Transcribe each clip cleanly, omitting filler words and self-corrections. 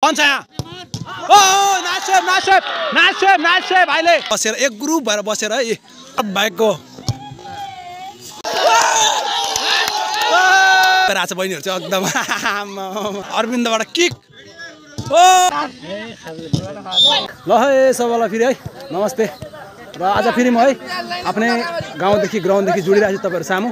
बन्छ यहाँ ओ नासेब भाइले बसेर एक ग्रुप भएर बसेर है भाइको राजा बहिनीहरु चाहिँ एकदम अरविन्दबाट किक ओ ल है सबैलाई फेरि है नमस्ते र आज फेरि म है आफ्नै गाउँदेखि ग्राउन्डदेखि जोडिरहेको छु तपाईहरु सामु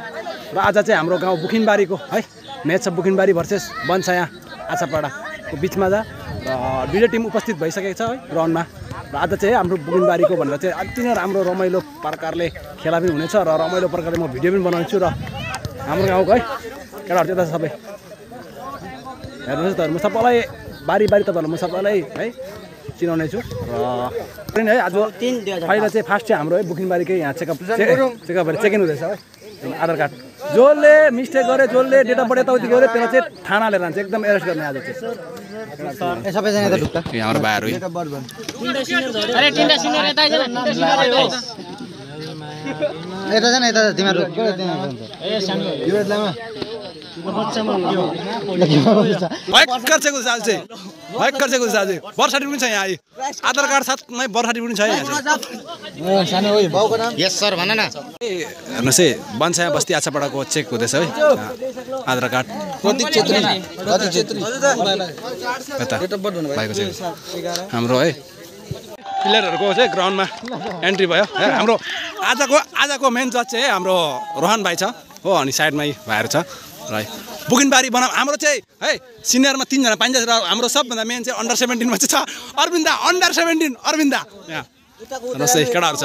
र आज चाहिँ हाम्रो गाउँ बुखिनबारीको है म्याच छ बुखिनबारी भर्सेस बन्साया आछापाडाको बिचमा जा र दुईटा टिम उपस्थित भइसकेको छ है ग्राउन्डमा र आज चाहिँ हाम्रो बुखिनबारीको भनेर चाहिँ अति नै राम्रो रमाइलो प्रकारले खेला पनि हुनेछ र रमाइलो प्रकारले म भिडियो पनि बनाउँछु र हाम्रो गाउँको है केटाहरु चाहिँ सबै हेर्नुहोस् त म सबैलाई बारी तपाईहरुलाई म सबैलाई है चिनाउने छु र है आज पहिला चाहिँ फर्स्ट चाहिँ हाम्रो है बुखिनबारीकै यहाँ चेकअप चेकिङ हुँदैछ है आधार कार्ड जसले मिस्टेक गरे जसले डेटा बढे यताउति गरे त्यसलाई चाहिँ थानाले लान्छ एकदम एरेस्ट गर्ने आज चाहिँ सबैजना यता ढुक्का हाम्रो भाइहरु अरे तिनटा सिनियर यता यता जान यता तिमीहरु ए सानो यो बेलामा भयंकर चाहिँ बर्थ सर्टिफिकेट पनि छ यहाँ आधार कार्ड साथमै बर्थ सर्टिफिकेट पनि छ यहाँ सानो हो बाउको नाम यस सर भन न हेर्नुस् है बन्साया बस्ती आछापाडाको चेक हुँदैछ है आधार कार्ड प्रतीक छेत्री भाइको चाहिँ हाम्रो है प्लेयरहरुको चाहिँ ग्राउन्डमा एन्ट्री भयो हाम्रो आजको मेन जज चाहिँ हाम्रो रोहन भाइ छ हो अनि साइडमा भाइहरु छ र बुखिनबारी बनाम हाम्रो चाहिँ है सिनियरमा 3 जना पाइन्छ र हाम्रो सबभन्दा मेन चाहिँ अन्डर 17 मा चाहिँ छ अरविन्दा अन्डर 17 अरविन्दा यहाँ हेर्नुस् है केटाहरु छ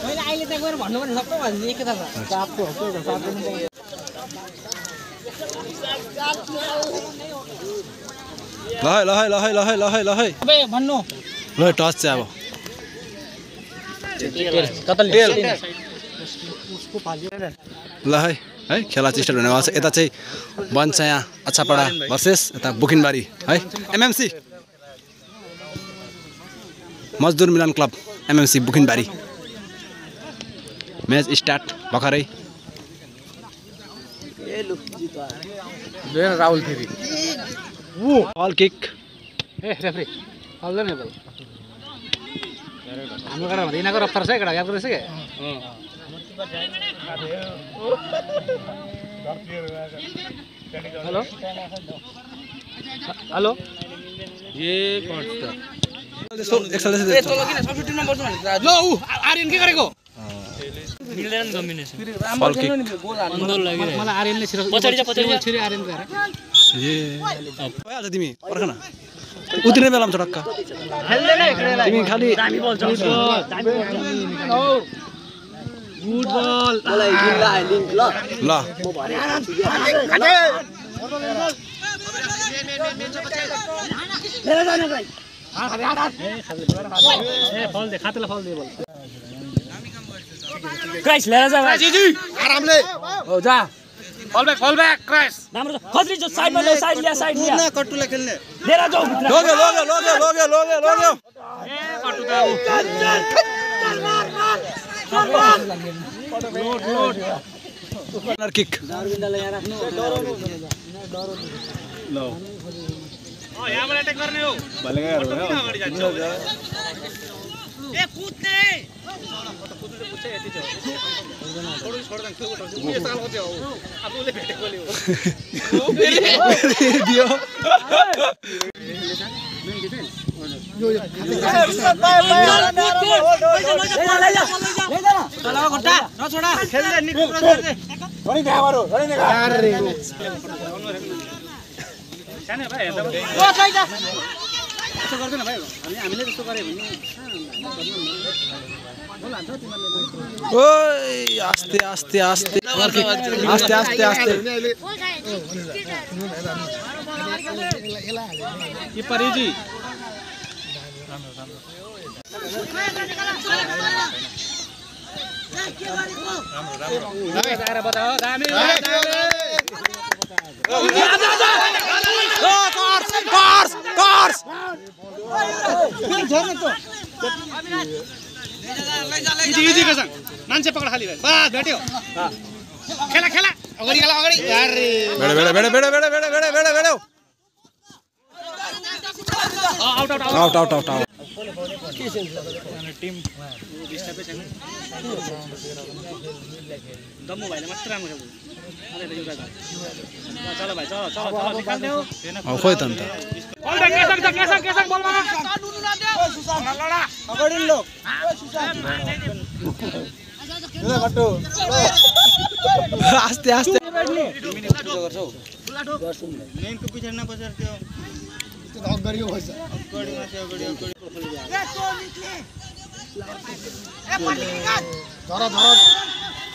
मैले अहिले त गएर भन्नु पर्ने सबै भन्ने एक त चापको ल भन्नु ल टच चाहिँ अब ल है खेला चाहिँ स्टार्ट हुनेवाला छ यता चाहिँ बन्साया आछापाडा भर्सेस यता बुखिनबारी है एमएमसी मजदुर मिलन क्लब एमएमसी बुखिनबारी म्याच स्टार्ट भर्खरै राहुल फेरि बल किक ए रेफरी फाल्दैन बल हाम्रो कडा भन्दा यिनीको रफ्तार छ कडा याद गरेछ के हेलो हेलो ये कौन था ल उ आर्यन के गरेको मिल्दैन कम्बिनेसन मलाई आर्यनले पछाडी छिरे आर्यन गरे ए भइहाल्छ तिमी पर्ख न उतिनै बेलामा छ टक्क तिमी खाली दामी बल छ गुड बल मलाई जिल्ला लिंक ल म भने मेरा जाने भाइ ए फल दे खातेला फल दे बल क्राइस ले जा भाइ जी आरामले हो जा फल ब्याक क्राइस राम्रो खत्री जो साइडमा लो साइड लिया न कट्टुले खेल्ने लिएर जाऊ लोग्यो ए कट्टु त लोड कर्नर किक अरविन्दलाई यहाँ राख्नु ल यहाँबाट अट्याक गर्ने हो भलेगाहरु अगाडि जान्छ ए कुद्ने कुद्ने पुछे यति छ छोड्दैन त्यो साल कति हो आफुले भेटेकोले हो फेरि दियो मेन डिफेन्स यो चला घोटा नछोडा खेल्ने निको क्रस दे गनी भ्याबरो गनी अरे सानो भाइ हेर्दा ओ छैन त्यसो गर्दैन भाइ हामीले त्यस्तो गरे भने बोल हान्छ तिमीले ओइ आस्ते किपर जी राम्रो बताओ दामी मान्छे पक्ड खाली बस भेट्यो खेला अगाडि अरे आउट आउट आउट आउट दम्मु भाइले मात्र राम्रो खेल्छ चलो भाइ चलो चलो चलो निकाल्देऊ खोइ त अन्त केसक बलमा अगाडि लो आस्ते आस्ते मेनको पछाडि नपछाड त्यो अगाडि भन्छ अगाडिमा चाहिँ अगाडि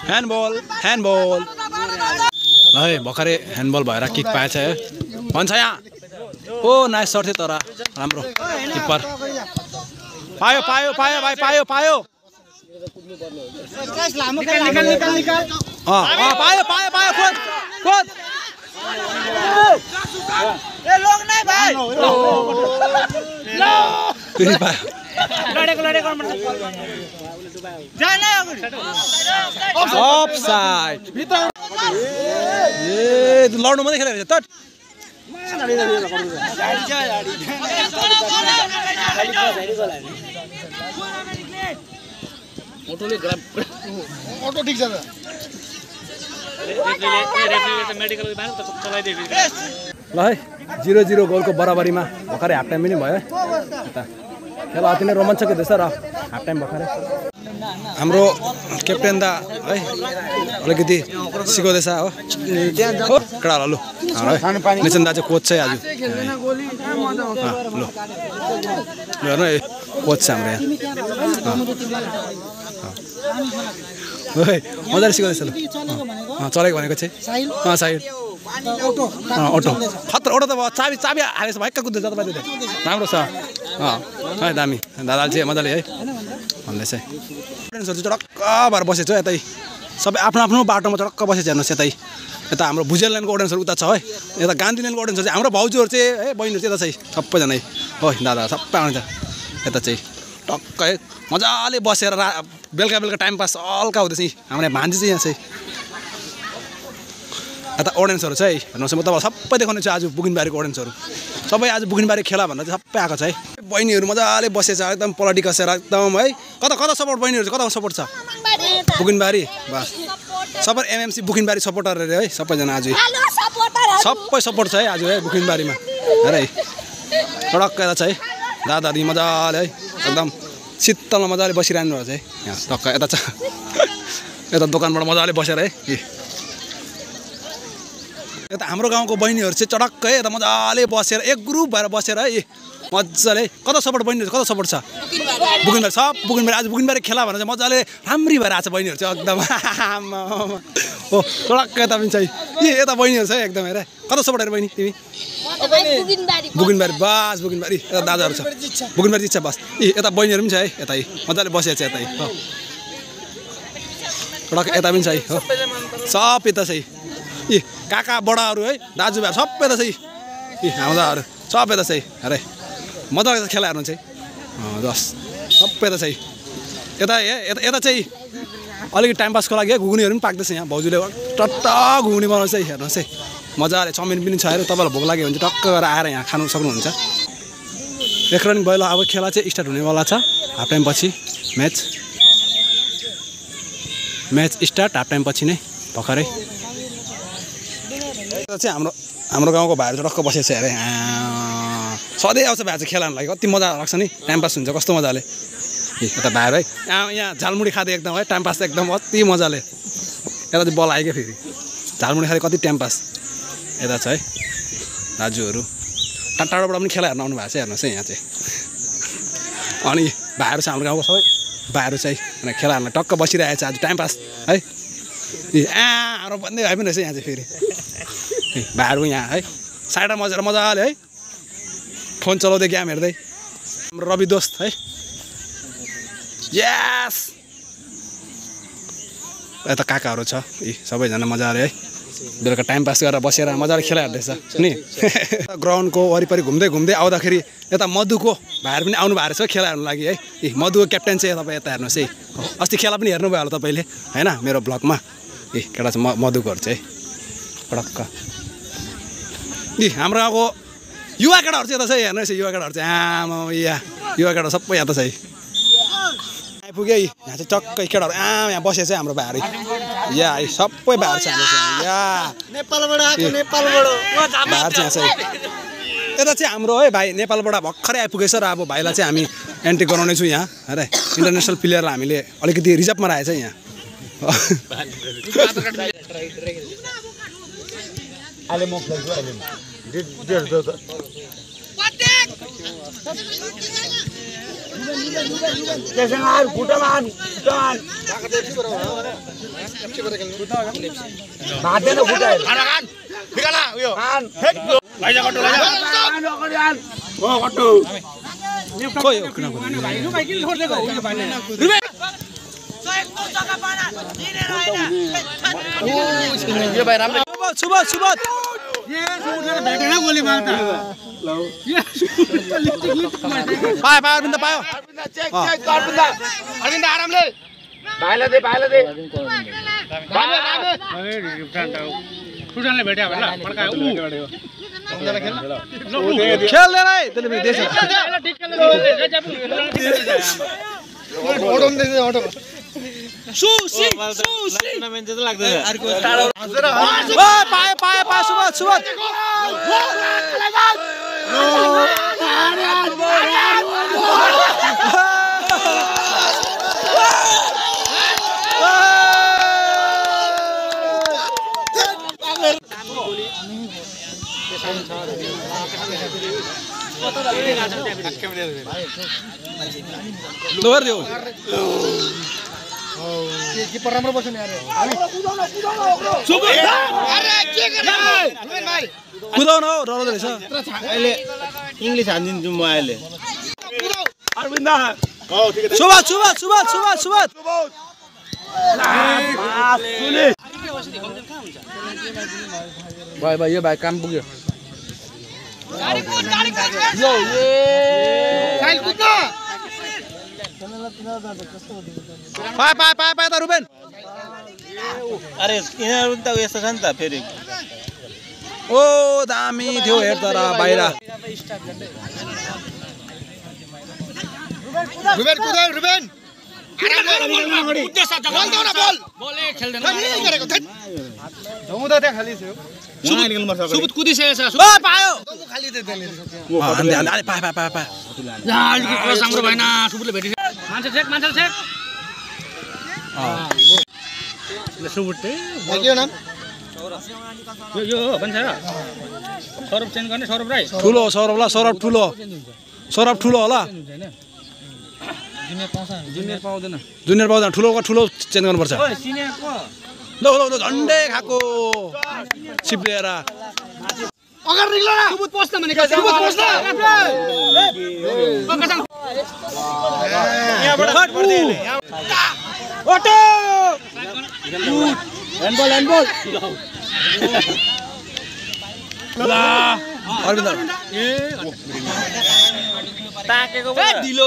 ह्यान्डबल है भर्खरै ह्यान्डबल भएर किक पाएछ है भन्छ यहाँ ओ नाइस सर्ट थियो तर राम्रो किपर पायो पायो पायो भाइ पायो पायो पायो पायो पायो खोज खोज ए लोग नै भाइ फेरि पायो लडेको जान अगाडि अफसाइड भित्र ए लड्नु मात्रै खेलेको रहेछ त अटो ठीक छ त ल है 0-0 गोलको बराबरीमा भर्खरै हाफ टाइम पनि भयो यता खेल अति नै रोमाञ्चक हुँदैछ र हाफ टाइम भर्खरै हाम्रो क्याप्टेन दा है अलिकति सिकाउँदैछ हो कडा लु निचन दा चाहिँ कोच चाहिँ आज ल हेर्नु है कोच छ हाम्रो यहाँ मजाले सिकाउँदैछ ल चलेको भनेको चाहिँ साइड अटो खतरा अटो त चाबी चाबी हालेछ भाइक्क कुद्दै जाँदा बाध्य राम्रो छ है दामी दादाले चाहिँ मजाले है भन्दैछ स्टुडेन्ट्सहरू चाहिँ चडक्क भएर बसेको छ यतै सबै आफ्नो आफ्नो बाटोमा चडक्क बसेको हेर्नुहोस् यतै यता हाम्रो भुजेल लाइनको अडियन्सहरू उता छ है यता गान्धी लाइनको अडियन्सहरू चाहिँ हाम्रो भाउजूहरू चाहिँ है बहिनीहरू चाहिँ यता चाहिँ सबैजना है दादा सबै आउँछ यता चाहिँ टक्क है मजाले बसेर बेलुका बेलुका टाइम पास हल्का हुँदैछ हाम्रो भान्जी चाहिँ यहाँ चाहिँ यता अडियन्सहरू चाहिँ हेर्नुहोस् म तपाईँलाई सबै देखाउने छु आज बुगिनबारीको अडियन्सहरू सबै आज बुगिनबारी खेला भनेर चाहिँ सबै आएको छ है बहिनीहरू मजाले बसेछ एकदम पलटी कसेर एकदम है कता कता सपोर्ट बहिनीहरू चाहिँ कता सपोर्ट छ बुगिनबारी बस सबै एमएमसी बुगिनबारी सपोर्टर अरे है सबैजना आज सबै सपोर्ट छ है आज है बुगिनबारीमा हेर है टडक्क यता छ है दादाहरू मजाले है एकदम शीतलमा मजाले बसिरहनु भएको छ है यहाँ टक्क यता छ यता दोकानबाट मजाले बसेर है यता हाम्रो गाउँको बहिनीहरू चाहिँ चडक्क है यता मजाले बसेर एक ग्रुप भएर बसेर है मजाले कता सपोर्ट बहिनीहरू कता सपोर्ट छ बुगिनबारी सब बुगिनबारी आज बुगिनबारी खेला भनेर चाहिँ मजाले राम्री भएर आएको छ बहिनीहरू चाहिँ एकदम हो चडक्क यता पनि छ यता बहिनीहरू छ एकदम हेर कता सपोर्ट हेर बहिनी तिमी बुगिनबारी बस बुगिनबारी यता दादाहरू छ बुगिनबारी जित्छ बस यता बहिनीहरू पनि छ है यता मजाले बसेको छ यता हो चडक्क यता पनि छ है हो सब यता छ काका बडाहरू है दाजुभाइहरू सबै त चाहिँ आउँदाहरू सबै त चाहिँ अरे मजाले खेला हेर्नु चाहिँ जस सबै त चाहिँ यता यता चाहिँ अलिकति टाइम पासको लागि है घुग्नीहरू पनि पाक्दैछ यहाँ भाउजूले टट्ट घुग्नी बनाउँछ है हेर्नुहोस् है मजाले चाउमिन पनि छ अरे तपाईँलाई भोक लाग्यो भने चाहिँ टक्क गरेर आएर यहाँ खानु सक्नुहुन्छ रेकर्डिङ भयो ल अब खेला चाहिँ स्टार्ट हुनेवाला छ हाफ टाइम पछि म्याच स्टार्ट हाफ टाइम पछि नै भर्खरै चाहिँ हाम्रो गाउँको भाइहरू टक्क बसेको छ अरे सधैँ आउँछ भाइ चाहिँ खेलाउनु लागि कति मजा लाग्छ नि टाइम पास हुन्छ कस्तो मजाले यता भाइहरू है यहाँ झालमुडी खाँदै एकदम है टाइम पास एकदम कति मजाले यता चाहिँ बल आयो क्या फेरि झालमुडी खाँदै कति टाइम पास यता छ है दाजुहरू टाढोबाट पनि खेला हेर्न आउनु भएको छ हेर्नुहोस् है यहाँ चाहिँ अनि भाइहरू चाहिँ हाम्रो गाउँको सबै भाइहरू चाहिँ खेला हेर्न टक्क बसिरहेको छ आज टाइम पास है आरो भन्दै भए पनि रहेछ यहाँ चाहिँ फेरि भाइहरू यहाँ है साइडमा मजाले मजाले है फोन चलाउँदै गेम हेर्दै हाम्रो रवि दोस्त है यस यता काकाहरू छ सबैजना मजाले है बेलुका टाइम पास गरेर बसेर मजाले खेला हेर्दैछ नि ग्राउन्डको वरिपरि घुम्दै घुम्दै आउँदाखेरि यता मधुको भाइहरू पनि आउनु भएको रहेछ खेला हेर्नु लागि है मधुको क्याप्टेन चाहिँ तपाईँ यता हेर्नुहोस् है अस्ति खेला पनि हेर्नुभयो होला तपाईँले होइन मेरो ब्लगमा केटा चाहिँ मधुकोहरू चाहिँ पडक्क हाम्रो गाउँको युवा केटाहरू चाहिँ यता छ है हेर्नुहोस् युवा केटाहरू चाहिँ आमा यहाँ युवा केटाहरू सबै यहाँ त छ है आइपुग्यो है यहाँ चाहिँ टक्कै केटाहरू यहाँ बसेको चाहिँ हाम्रो भाइहरू यहाँ है सबै भाइहरू छ हाम्रो यहाँ नेपालबाट आएको नेपालबाट भाइहरू चाहिँ यहाँ छ है यता चाहिँ हाम्रो है भाइ नेपालबाट भर्खरै आइपुगेछ र अब भाइलाई चाहिँ हामी एन्ट्री गराउनेछौँ यहाँ अरे इन्टरनेसनल प्लेयरलाई हामीले अलिकति रिजर्भमा राखेको छ यहाँ कुदाउन हौ डराउँदो रहेछ अहिले इंग्लिश हान्दिन्छु म अहिले सुभाष सुभाष सुभाष सुभाष सुभाष भाइ भाइ यो भाइ काम पुग्यो पाए पाए पाए पाए त रुबेन अरे यिनीहरू त यस्तो छ नि त फेरि ओ दामी थियो हेर तर बाहिर रुबेन कुदा रुबेन सुबुत कुदिसकेको छ पायो खाली थियो त्यसले पाए पाए पाए पाए राम्रो भएन सुबुतले भेटिस मान्छे छेक सुबुत के नाम यो भन्छ सौरभ चेन्ज गर्ने सौरभ राई ठुलो सौरभ सौरभ ठुलो होला जुनियर पाउँदैन ठुलो चेन्ज गर्नुपर्छ सिनियरको ल झन्डै खाएको सिप लिएर अगाडि निक्ल न सुबुत पोस्न भनेको सुबुत पोस्न यहाँबाट ओटो ह्यान्डबल अरविन्द ताकेको ढिलो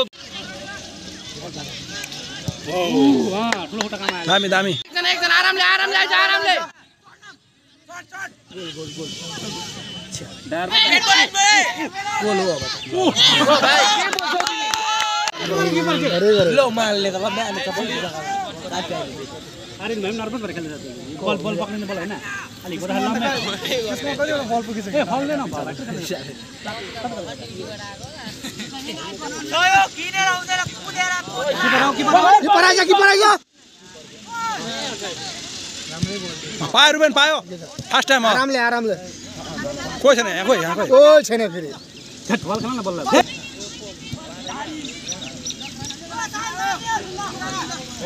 ठुलो खुट्टा कामा दामी दामी एकजना आरामले आइज आरामले लो मालले त लब्याले चपल अरे मैम नर्भस भएर खेल्दै छ बल पक्रिने बल हैन अलि गोरा लम्बा त्यसमा कति बल पुगिछ ए फाउल न सहयोग किनेर आउँदैन कुदेर किपर आइज पायो रुबेन पायो फर्स्ट टाइम आरामले कोही छैन यहाँ कोही ओ छैन फेरि बल खेल्न न बललाई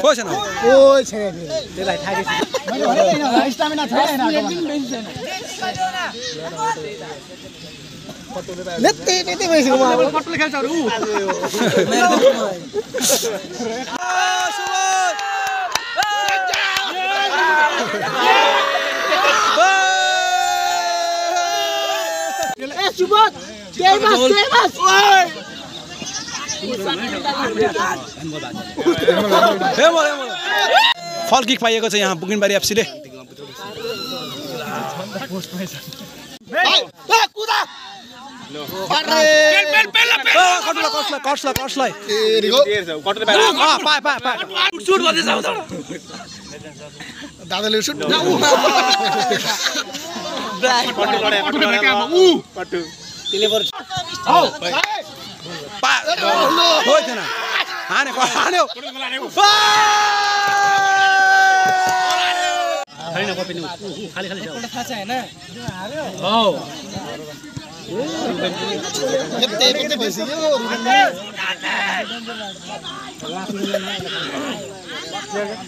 कोही छैन ओ छैन फेरि त्यसलाई थाहा स्टामिना छैन नेते भइसक्यो म कटले खेल्छहरु सुबोध फल किक पाइएको छ यहाँ बुकिनबारी एफसीले कट्सलाई दादाले सुट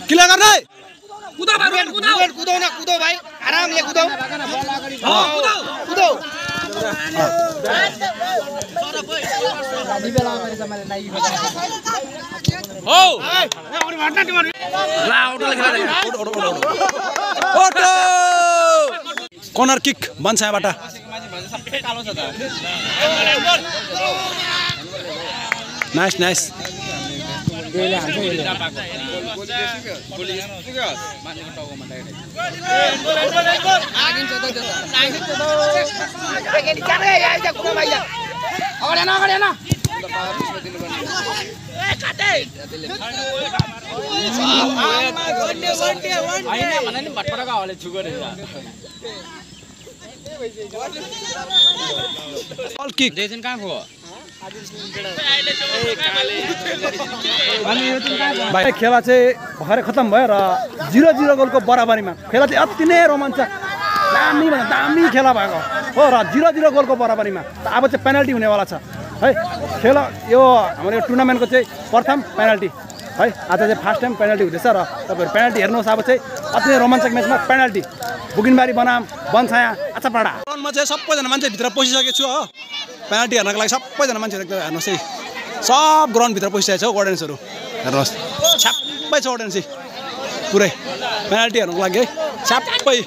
किला गर्ने कुदौ न कुदौ भाइ आरामले कुदौ कुदौ कर्नर किक बन्साबाट नाइस नाइस भाइ खेला चाहिँ भर्खरै खत्तम भयो र 0-0 गोलको बराबरीमा खेला चाहिँ अति नै रोमाञ्चक दामी भन्दा दामी खेला भएको हो र 0-0 गोलको बराबरीमा अब चाहिँ पेनल्टी हुनेवाला छ है खेला यो हाम्रो यो टुर्नामेन्टको चाहिँ प्रथम पेनल्टी है आज चाहिँ फर्स्ट टाइम पेनल्टी हुँदैछ र तपाईँहरू पेनल्टी हेर्नुहोस् अब चाहिँ अति नै रोमाञ्चक म्याचमा पेनल्टी बुगिनबारी बनाम बन्साया आचापाडा ग्राउन्डमा चाहिँ सबैजना मान्छे भित्र पसिसकेको छु हो पेनल्टी हेर्नको लागि सबैजना मान्छेहरू एकदम हेर्नुहोस् है सब ग्राउन्डभित्र पसिसकेको छ हौ अडियन्सहरू हेर्नुहोस् छ्याप्पै छ अडियन्स पुरै पेनल्टी हेर्नुको लागि है छ्याप्पै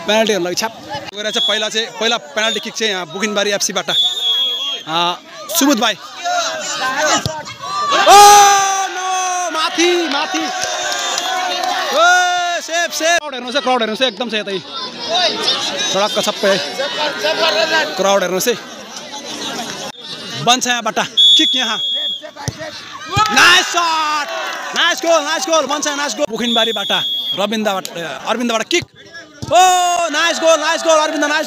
पेनल्टी हेर्नुको लागि छ्याप गएर चाहिँ पहिला पेनल्टी किक चाहिँ यहाँ बुगिनबारी एफसीबाट सुबुध भाइ ओ नो माथि माथि ओ सेफ सेफ क्राउड हेर्नुहोस् है एकदम छ यतै सडकको सबै क्राउड हेर्नुहोस् है बन्सायाबाट किक यहाँ nice shot nice goal Bansaya nice goal बुगिनबारीबाट अरविन्दबाट किक ओ nice goal Arvind nice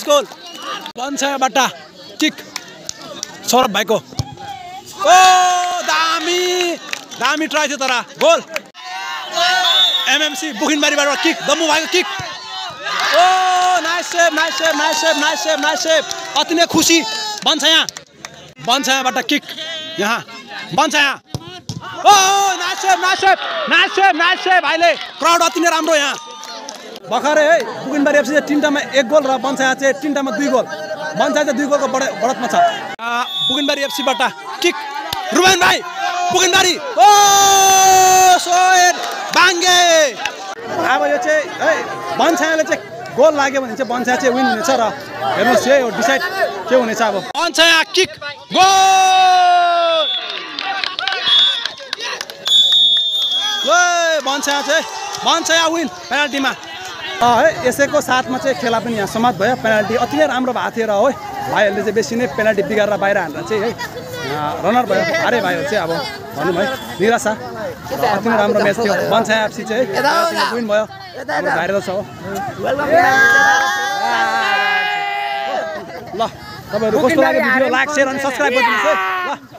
goal बन्सायाबाट किक सौरभ भाइको ओ दामी ट्राई थियो तर गोल एमएमसी बुगिनबारीबाट किक दम्मु भाइको किक ओ नाइस सेभ अति नै खुसी बन्सायाबाट किक यहाँ बन्साया ओ नाइस सेभ भाइले क्राउड अति नै राम्रो यहाँ भर्खरै है बुगिनबारी एफसी चाहिँ 3टामा 1 गोल र बन्साया चाहिँ 3टामा 2 गोल बन्साया चाहिँ 2 गोलको बढतमा छ बुगिनबारी एफसीबाट किक रुबेन भाइ बुगिनबारी ओ सोहेल बाङ्गे अब यो चाहिँ है बन्सायाले चाहिँ गोल लाग्यो भने चाहिँ बन्साया चाहिँ विन हुनेछ र हेर्नुहोस् है डिसाइड के हुनेछ अब बन्साया किक गोल बन्साया विन पेनल्टीमा है यसैको साथमा चाहिँ खेला पनि यहाँ समाप्त भयो पेनल्टी अति नै राम्रो भएको थियो र है भाइहरूले चाहिँ बेसी नै पेनल्टी बिगारेर बाहिर हानेर चाहिँ है रनर भयो हारे भाइहरू चाहिँ अब भनौँ है निराशा अति नै राम्रो म्याच थियो बन्साया एफसी चाहिँ विन भयो हाम्रो भाइरल छ हो ल तपाईँहरू कस्तो लाग्यो भिडियो लाइक सेयर अनि सब्सक्राइब गरिदिनुहोस् है ल